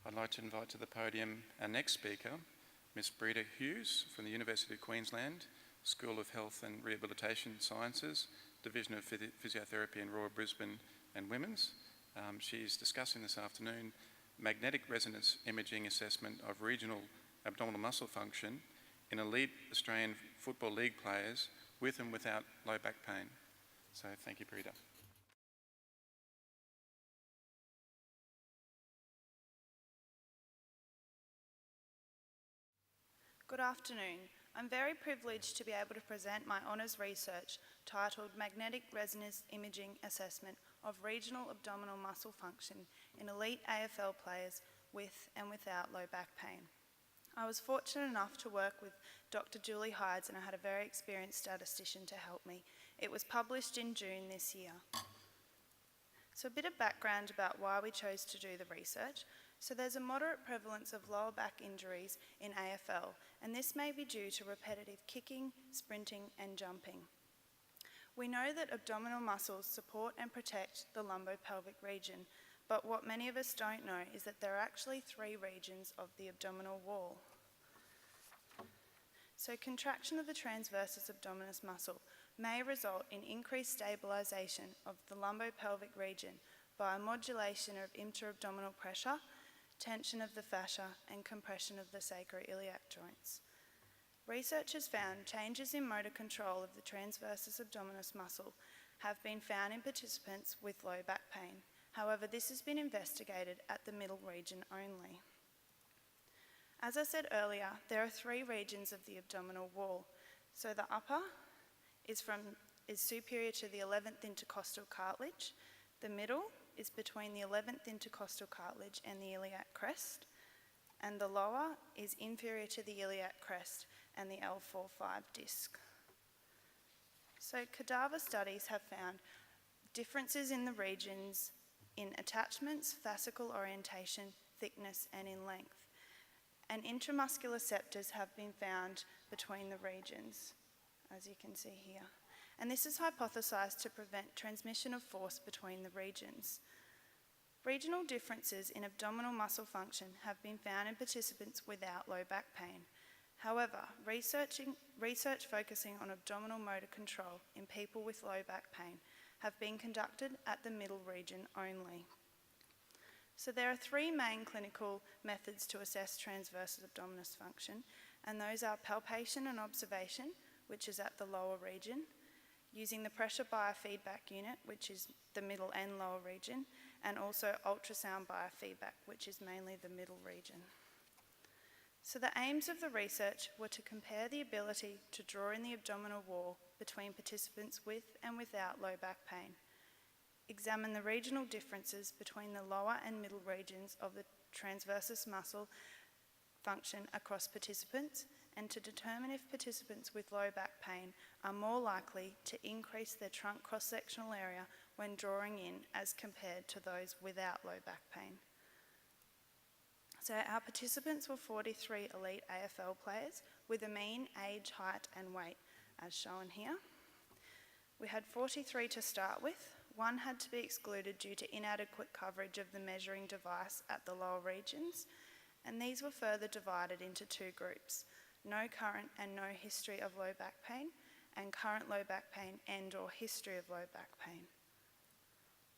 I'd like to invite to the podium our next speaker, Ms. Brita Hughes from the University of Queensland, School of Health and Rehabilitation Sciences, Division of Physiotherapy in Royal Brisbane and Women's. She's discussing this afternoon magnetic resonance imaging assessment of regional abdominal muscle function in elite Australian Football League players with and without low back pain. So thank you, Brita. Good afternoon. I'm very privileged to be able to present my honours research titled Magnetic Resonance Imaging Assessment of Regional Abdominal Muscle Function in Elite AFL Players with and without Low Back Pain. I was fortunate enough to work with Dr. Julie Hydes, and I had a very experienced statistician to help me. It was published in June this year. So a bit of background about why we chose to do the research. So there's a moderate prevalence of lower back injuries in AFL, and this may be due to repetitive kicking, sprinting and jumping. We know that abdominal muscles support and protect the lumbopelvic region, but what many of us don't know is that there are actually 3 regions of the abdominal wall. So contraction of the transversus abdominis muscle may result in increased stabilisation of the lumbopelvic region by a modulation of intra-abdominal pressure, tension of the fascia and compression of the sacroiliac joints. Researchers found changes in motor control of the transversus abdominis muscle have been found in participants with low back pain. However, this has been investigated at the middle region only. As I said earlier, there are 3 regions of the abdominal wall. So the upper is superior to the 11th intercostal cartilage, the middle is between the 11th intercostal cartilage and the iliac crest, and the lower is inferior to the iliac crest and the L4-5 disc. So cadaver studies have found differences in the regions in attachments, fascicle orientation, thickness and in length. And intramuscular septors have been found between the regions, as you can see here. And this is hypothesised to prevent transmission of force between the regions. Regional differences in abdominal muscle function have been found in participants without low back pain. However, research focusing on abdominal motor control in people with low back pain have been conducted at the middle region only. So there are 3 main clinical methods to assess transversus abdominis function, and those are palpation and observation, which is at the lower region, using the pressure biofeedback unit, which is the middle and lower region, and also ultrasound biofeedback, which is mainly the middle region. So the aims of the research were to compare the ability to draw in the abdominal wall between participants with and without low back pain, examine the regional differences between the lower and middle regions of the transversus muscle function across participants, and to determine if participants with low back pain are more likely to increase their trunk cross-sectional area when drawing in as compared to those without low back pain. So our participants were 43 elite AFL players with a mean age, height and weight as shown here. We had 43 to start with. 1 had to be excluded due to inadequate coverage of the measuring device at the lower regions, and these were further divided into 2 groups: no current and no history of low back pain, and current low back pain and or history of low back pain.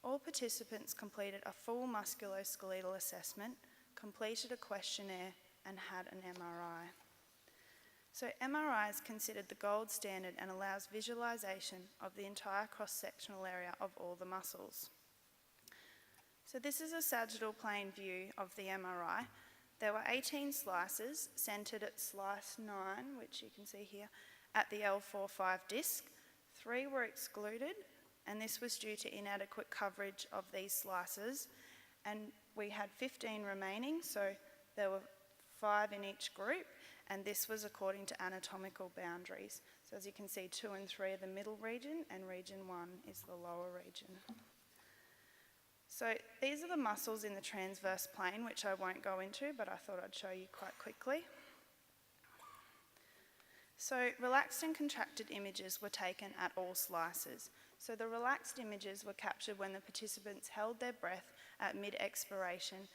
All participants completed a full musculoskeletal assessment, completed a questionnaire and had an MRI. So MRI is considered the gold standard and allows visualisation of the entire cross-sectional area of all the muscles. So this is a sagittal plane view of the MRI. There were 18 slices centred at slice 9, which you can see here, at the L4-5 disc. 3 were excluded, and this was due to inadequate coverage of these slices. And we had 15 remaining, so there were 5 in each group, and this was according to anatomical boundaries. So as you can see, 2 and 3 are the middle region, and region 1 is the lower region. So these are the muscles in the transverse plane, which I won't go into, but I thought I'd show you quite quickly. So relaxed and contracted images were taken at all slices. So the relaxed images were captured when the participants held their breath at mid-expiration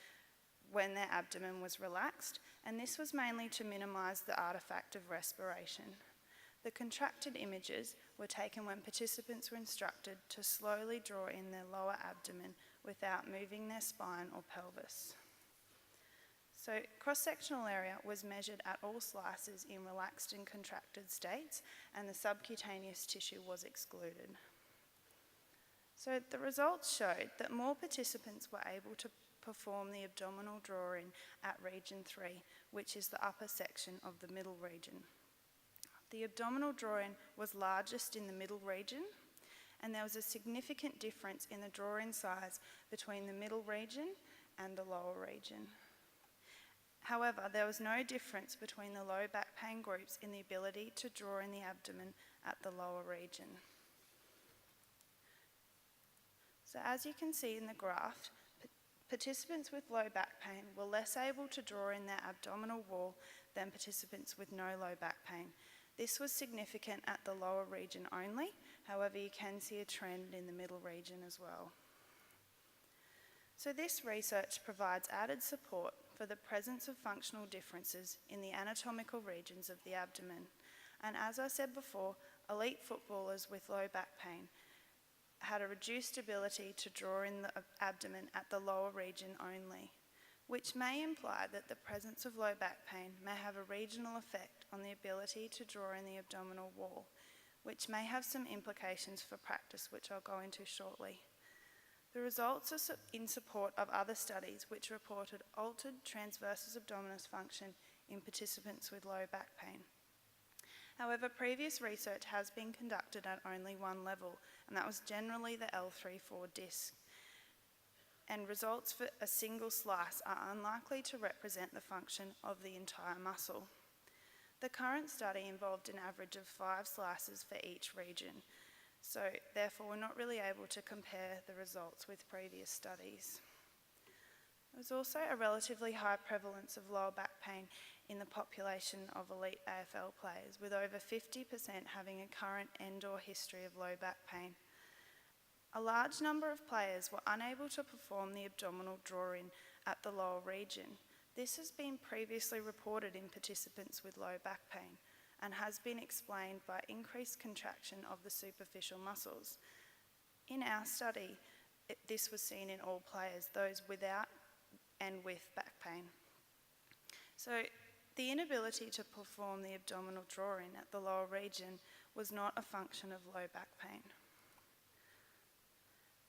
when their abdomen was relaxed, and this was mainly to minimise the artefact of respiration. The contracted images were taken when participants were instructed to slowly draw in their lower abdomen without moving their spine or pelvis. So cross-sectional area was measured at all slices in relaxed and contracted states, and the subcutaneous tissue was excluded. So the results showed that more participants were able to perform the abdominal drawing at region 3, which is the upper section of the middle region. The abdominal drawing was largest in the middle region, and there was a significant difference in the drawing size between the middle region and the lower region. However, there was no difference between the low back pain groups in the ability to draw in the abdomen at the lower region. So as you can see in the graph, participants with low back pain were less able to draw in their abdominal wall than participants with no low back pain. This was significant at the lower region only, however you can see a trend in the middle region as well. So this research provides added support for the presence of functional differences in the anatomical regions of the abdomen. And as I said before, elite footballers with low back pain had a reduced ability to draw in the abdomen at the lower region only, which may imply that the presence of low back pain may have a regional effect on the ability to draw in the abdominal wall, which may have some implications for practice, which I'll go into shortly. The results are in support of other studies which reported altered transversus abdominis function in participants with low back pain. However, previous research has been conducted at only one level, and that was generally the L3-4 disc. And results for a single slice are unlikely to represent the function of the entire muscle. The current study involved an average of 5 slices for each region, so therefore we're not really able to compare the results with previous studies. There's also a relatively high prevalence of lower back pain in the population of elite AFL players, with over 50% having a current and/or history of low back pain. A large number of players were unable to perform the abdominal draw-in at the lower region. This has been previously reported in participants with low back pain and has been explained by increased contraction of the superficial muscles. In our study, this was seen in all players, those without and with back pain. So the inability to perform the abdominal draw-in at the lower region was not a function of low back pain.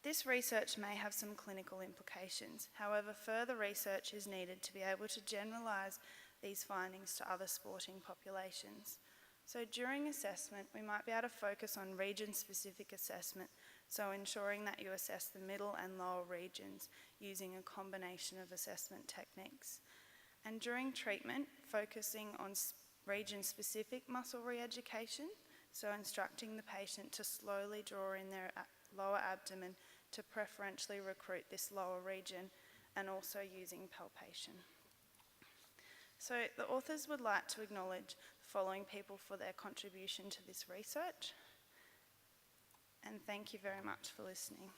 This research may have some clinical implications. However, further research is needed to be able to generalise these findings to other sporting populations. So during assessment, we might be able to focus on region-specific assessment, so ensuring that you assess the middle and lower regions using a combination of assessment techniques. And during treatment, focusing on region-specific muscle re-education, so instructing the patient to slowly draw in their lower abdomen to preferentially recruit this lower region, and also using palpation. So the authors would like to acknowledge the following people for their contribution to this research, and thank you very much for listening.